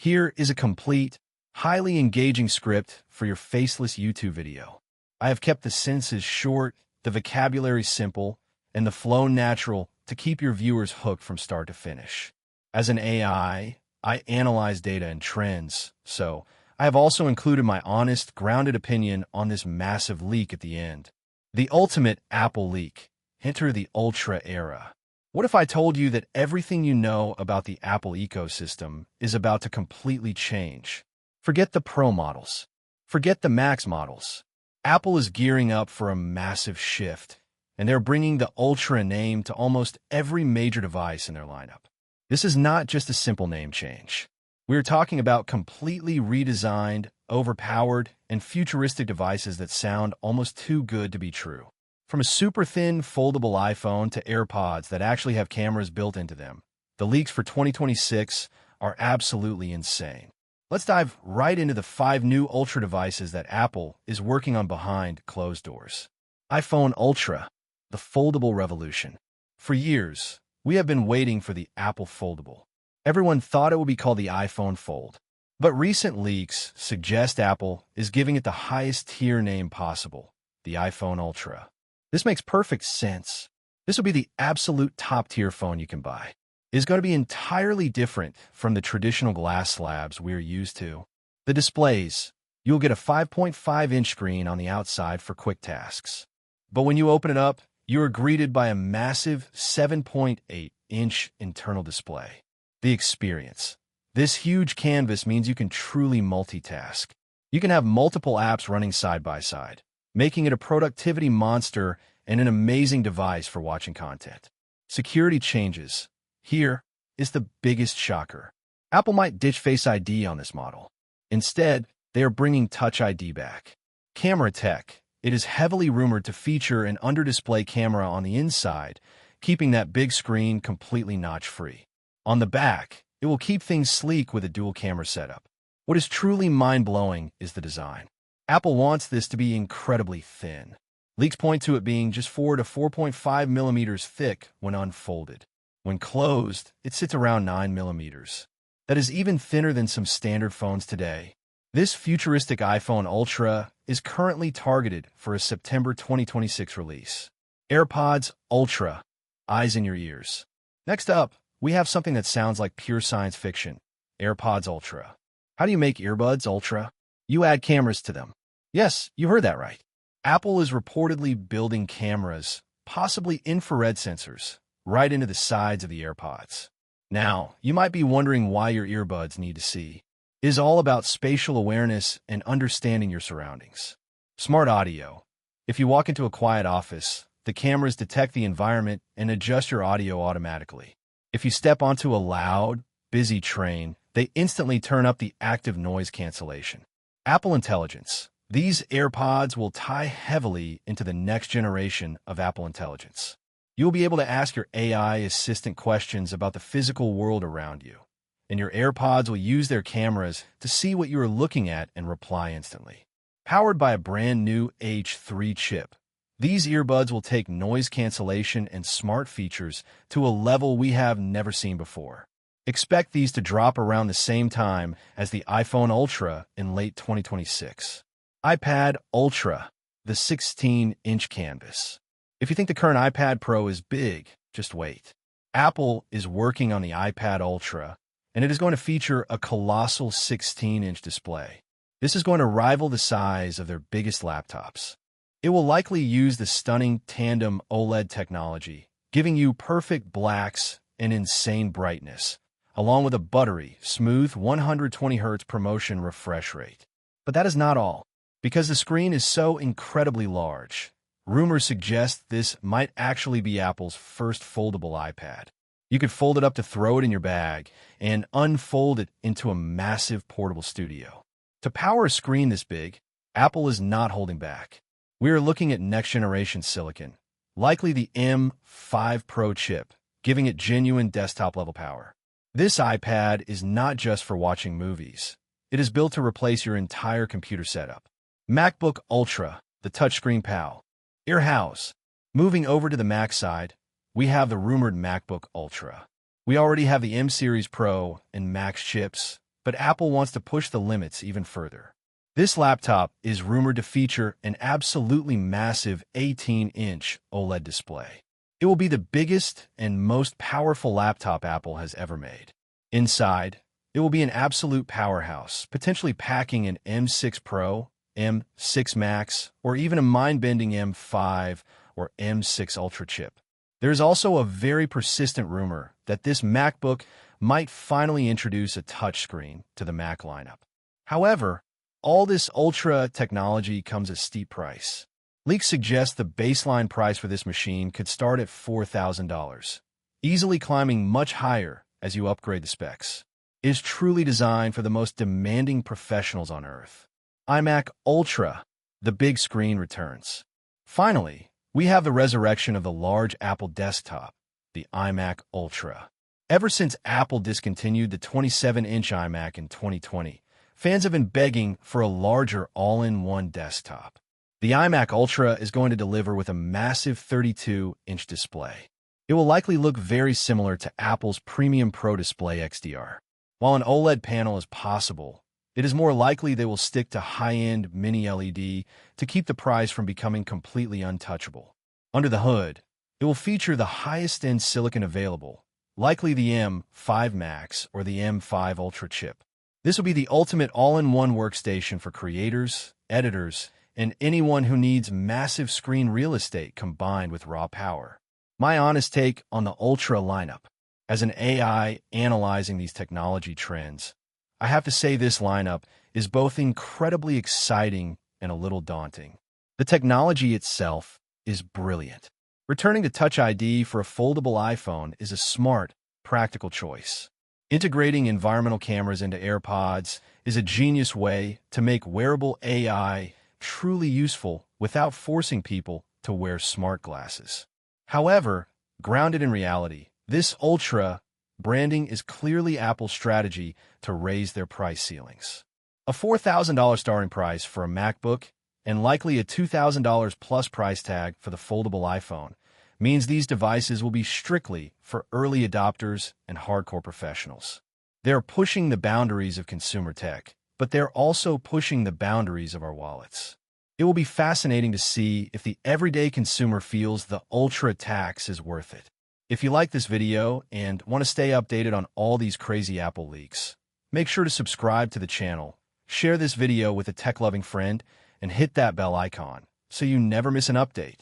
Here is a complete, highly engaging script for your faceless YouTube video. I have kept the sentences short, the vocabulary simple, and the flow natural to keep your viewers hooked from start to finish. As an AI, I analyze data and trends, so I have also included my honest, grounded opinion on this massive leak at the end. The ultimate Apple leak. Enter the Ultra era. What if I told you that everything you know about the Apple ecosystem is about to completely change? Forget the Pro models. Forget the Max models. Apple is gearing up for a massive shift, and they're bringing the Ultra name to almost every major device in their lineup. This is not just a simple name change. We're talking about completely redesigned, overpowered, and futuristic devices that sound almost too good to be true. From a super thin, foldable iPhone to AirPods that actually have cameras built into them, the leaks for 2026 are absolutely insane. Let's dive right into the 5 new Ultra devices that Apple is working on behind closed doors. iPhone Ultra, the foldable revolution. For years, we have been waiting for the Apple Foldable. Everyone thought it would be called the iPhone Fold, but recent leaks suggest Apple is giving it the highest tier name possible, the iPhone Ultra. This makes perfect sense. This will be the absolute top-tier phone you can buy. It is going to be entirely different from the traditional glass slabs we're used to. The displays. You'll get a 5.5-inch screen on the outside for quick tasks. But when you open it up, you are greeted by a massive 7.8-inch internal display. The experience. This huge canvas means you can truly multitask. You can have multiple apps running side by side, making it a productivity monster and an amazing device for watching content. Security changes. Here is the biggest shocker. Apple might ditch Face ID on this model. Instead, they are bringing Touch ID back. Camera tech. It is heavily rumored to feature an under-display camera on the inside, keeping that big screen completely notch-free. On the back, it will keep things sleek with a dual-camera setup. What is truly mind-blowing is the design. Apple wants this to be incredibly thin. Leaks point to it being just 4 to 4.5 millimeters thick when unfolded. When closed, it sits around 9 millimeters. That is even thinner than some standard phones today. This futuristic iPhone Ultra is currently targeted for a September 2026 release. AirPods Ultra. Eyes in your ears. Next up, we have something that sounds like pure science fiction. AirPods Ultra. How do you make earbuds Ultra? You add cameras to them. Yes, you heard that right. Apple is reportedly building cameras, possibly infrared sensors, right into the sides of the AirPods. Now, you might be wondering why your earbuds need to see. It is all about spatial awareness and understanding your surroundings. Smart audio. If you walk into a quiet office, the cameras detect the environment and adjust your audio automatically. If you step onto a loud, busy train, they instantly turn up the active noise cancellation. Apple Intelligence. These AirPods will tie heavily into the next generation of Apple Intelligence. You'll be able to ask your AI assistant questions about the physical world around you, and your AirPods will use their cameras to see what you are looking at and reply instantly. Powered by a brand new H3 chip, these earbuds will take noise cancellation and smart features to a level we have never seen before. Expect these to drop around the same time as the iPhone Ultra in late 2026. iPad Ultra, the 16-inch canvas. If you think the current iPad Pro is big, just wait. Apple is working on the iPad Ultra, and it is going to feature a colossal 16-inch display. This is going to rival the size of their biggest laptops. It will likely use the stunning tandem OLED technology, giving you perfect blacks and insane brightness, along with a buttery, smooth 120 Hz promotion refresh rate. But that is not all. Because the screen is so incredibly large, rumors suggest this might actually be Apple's first foldable iPad. You could fold it up to throw it in your bag and unfold it into a massive portable studio. To power a screen this big, Apple is not holding back. We are looking at next-generation silicon, likely the M5 Pro chip, giving it genuine desktop-level power. This iPad is not just for watching movies. It is built to replace your entire computer setup. MacBook Ultra, the touchscreen pal. Earhouse. Moving over to the Mac side, we have the rumored MacBook Ultra. We already have the M Series Pro and Max chips, but Apple wants to push the limits even further. This laptop is rumored to feature an absolutely massive 18-inch OLED display. It will be the biggest and most powerful laptop Apple has ever made. Inside, it will be an absolute powerhouse, potentially packing an M6 Pro, M6 Max, or even a mind-bending M5 or M6 Ultra chip. There's also a very persistent rumor that this MacBook might finally introduce a touchscreen to the Mac lineup. However, all this Ultra technology comes at a steep price. Leaks suggest the baseline price for this machine could start at $4,000, easily climbing much higher as you upgrade the specs. It is truly designed for the most demanding professionals on Earth. iMac Ultra, the big screen returns. Finally, we have the resurrection of the large Apple desktop, the iMac Ultra. Ever since Apple discontinued the 27-inch iMac in 2020, fans have been begging for a larger all-in-one desktop. The iMac Ultra is going to deliver with a massive 32-inch display. It will likely look very similar to Apple's Premium Pro Display XDR. While an OLED panel is possible, it is more likely they will stick to high-end mini LED to keep the price from becoming completely untouchable. Under the hood, it will feature the highest-end silicon available, likely the M5 Max or the M5 Ultra chip. This will be the ultimate all-in-one workstation for creators, editors, and anyone who needs massive screen real estate combined with raw power. My honest take on the Ultra lineup. As an AI analyzing these technology trends, I have to say this lineup is both incredibly exciting and a little daunting. The technology itself is brilliant. Returning to Touch ID for a foldable iPhone is a smart, practical choice. Integrating environmental cameras into AirPods is a genius way to make wearable AI truly useful without forcing people to wear smart glasses. However, grounded in reality, this Ultra branding is clearly Apple's strategy to raise their price ceilings. A $4,000 starting price for a MacBook and likely a $2,000 plus price tag for the foldable iPhone means these devices will be strictly for early adopters and hardcore professionals. They're pushing the boundaries of consumer tech, but they're also pushing the boundaries of our wallets. It will be fascinating to see if the everyday consumer feels the Ultra tax is worth it. If you like this video and want to stay updated on all these crazy Apple leaks, make sure to subscribe to the channel, share this video with a tech-loving friend, and hit that bell icon so you never miss an update.